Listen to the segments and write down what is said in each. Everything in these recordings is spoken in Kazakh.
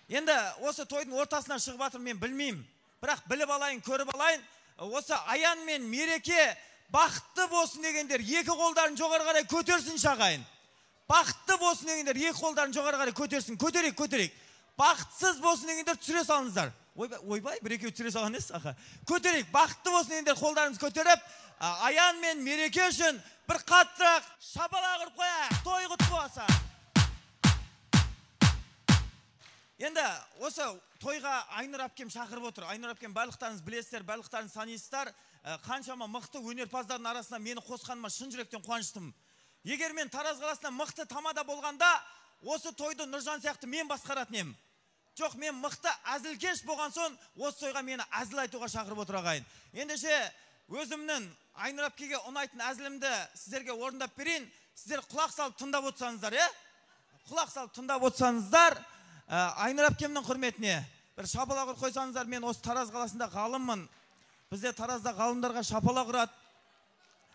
Енді осы тойдың ортасына шығып жатыр, мен білмеймін. Бірақ біліп алайын, көріп алайын. Осы Аян мен Мереке бақытты болсын дегендер екі қолдарын жоғары қарай көтерсін шағайын. Бақытты болсын дегендер екі қолдарын жоғары қарай көтерсін. Көтерейік. Бақытсыз болсын дегендер түсіре салыңыздар. Ойбай, бір-екеу түсіре салған емес, аха. Көтерейік. Бақытты болсын дегендер қолдарыңыз көтеріп, Аян мен Мереке үшін бір қаттырақ шапалақ ұрып қояйық. Той құтты болсын. Енді осы тойға Айнұр әпкем шақырып отыр. Айнұр әпкем барлықтарыңыз білесіздер, барлықтарыңыз танисыздар. Қаншама мықты өнерпаздардың арасында мені қосқаныма шын жүректен қуаныштымын. Егер мен Тараз қаласында мықты тамада болғанда, осы тойды Нұржан сияқты мен басқаратын едім. Жоқ, мен мықты әзілкеш болған соң, осы тойға мені әзіл айтуға шақырып отыр ағайын. Ендеше өзімнің Айнұр әпкеге ұнайтын әзілімді сіздерге орындап берейін. Сіздер құлақ салып тыңдап отырсаңыздар, Құлақ салып тыңдап отырсаңыздар, Айнұр әпкемнің құрметіне бір шапалақ ұрып қойсаңыздар. Мен осы Тараз қаласында ғалыммын. Бізде Таразда ғалымдарға шапалақ ұрады.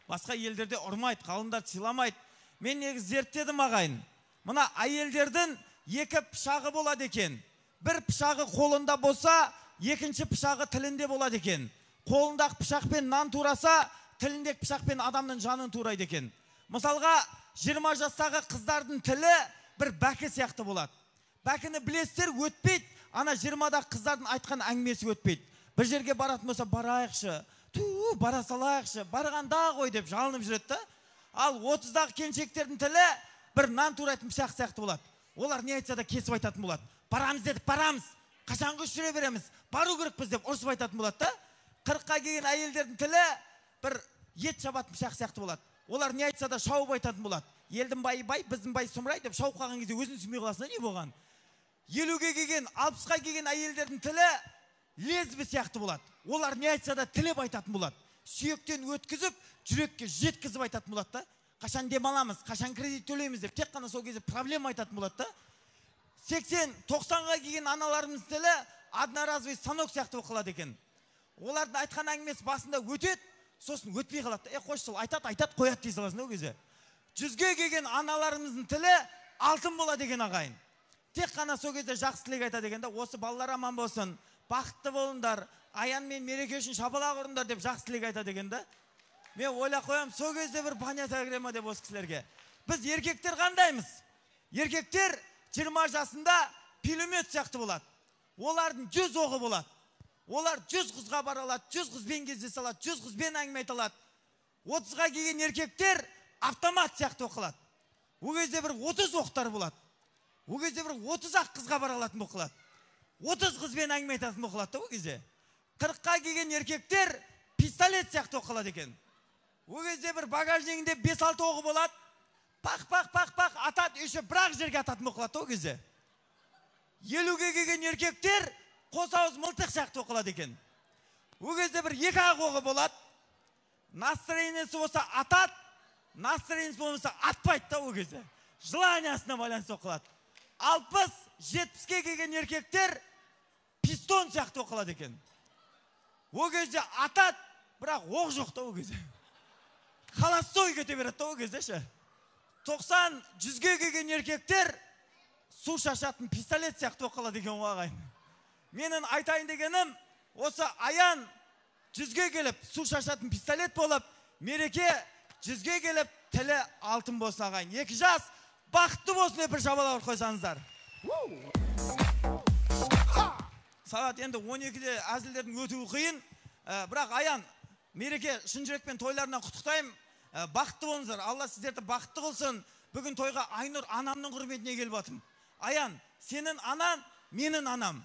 Басқа елдерде ұрмайды, ғалымдар сыйламайды. Мен негізі зерттедім ағайын. Мына әйелдердің екі пышағы болады екен. Бір пышағы қолында болса, екінші пышағы тілінде болады екен. Қолындағы пышақпен нан тураса, тіліндегі пышақпен адамның жанын турайды екен. Мысалға, 20 жастағы қыздардың тілі бір бәкі сияқты болады. Бәкіні білесіздер, өтпейді. Ана 20-дағы қыздардың айтқан әңгімесі өтпейді. Бір жерге баратын болса, барайықшы, бара салайықшы, барғанда ғой деп жалынып жүреді. Ал 30-дағы келіншектердің тілі бір нан турайтын пышақ сияқты болады. Олар не айтса да кесіп айтатын болады. Барамыз дедік, барамыз. Қашанғы жүре береміз, бару керекпіз деп ұрсып айтатын болады. 40-қа келген әйелдердің тілі бір ет шабатын пышақ сияқты болады. Олар не айтса да шауып айтатын болады. Елдің байы бай, біздің бай сұмырай деп шауып қалған кезде өзін түсінбей қаласына не болған? 50-ге келген, 60-қа келген әйелдердің тілі лезбі сияқты болады. Олар не айтса да тілеп айтатын болады. Сүйектен өткізіп, жүрекке жеткізіп айтатын болады. Қашан демаламыз, қашан кредит төлейміз деп тек қана сол кезде проблема айтатын болады. 80-90-ға келген аналарымыз тілі одноразовый станок сияқты оқылады екен. Олардың айтқан әңгімесі басында өтеді, сосын өтпей қалады. Қойшы сол айтады, қояды дей саласың ол кезде. 100-ге келген аналарымыздың тілі алтын болады екен ағайын. Тек қана сол кезде жақсы тілек айтады екен. Осы балалар аман болсын, бақытты болыңдар, Аян мен Мереке үшін шапалақ ұрыңдар деп жақсы тілек айтады екен. Мен ойлап қоям, сол кезде бір понятие кіре ме деп осы кісілерге. Біз еркектер қандаймыз? Еркектер 20 жасында пулемет сияқты болады. Олардың 100 оғы болады. Олар 100 қызға бара алады, 100 қызбен кездесе алады, 100 қызбен әңгіме айта алады. 30-ға келген еркектер автомат сияқты оқылады. Ол кезде бір 30 оқтар болады. Ол кезде бір 30-ақ қызға бара алатын оқылады. 30 қызбен әңгіме айтатын оқылады ол кезде. 40-қа келген еркектер пистолет сияқты оқылады екен. Ол кезде бір багажнигінде 5-6 оғы болады. Пақ атады, еще бірақ жерге ататын оқылады ол кезде. 50-ге келген еркектер қос ауыз мылтық сияқты оқылады екен. Ол кезде бір 2-ақ оғы болады. Настроениесі болса атады, настроениесі болмаса атпайды ол кезде. Желаниясына байланысты оқылады. 60-70-ге келген еркектер пистон сияқты оқылады екен. Ол кезде атады, бірақ оқ жоқ ол кезде. Холостой кете береді ол кезде ше. 90-100-ге келген еркектер су шашатын пистолет сияқты оқылады екен ағайын. Менің айтайын дегенім, осы Аян 100-ге келіп су шашатын пистолет болып, Мереке 100-ге келіп тілі алтын болсын ағайын. 2 жас бақытты болсын деп бір шапалақ ұрып қойсаңыздар. Сағат енді 12-де әзілдердің өтуі қиын. Бірақ Аян, Мереке шын жүрекпен тойларынан құттықтаймын. Бақытты болыңыздар. Алла сіздерді бақытты қылсын. Бүгін тойға Айнұр анамның құрметіне келіп жатырмын. Аян, сенің анаң, менің анам.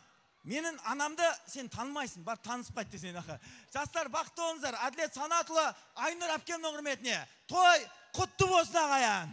Менің анамды сен танымайсың, бар танысып қайт десең аха. Жастар бақытты болыңыздар. Әділет Санатұлы Айнұр әпкемнің құрметіне. Той құтты болсын ағайын.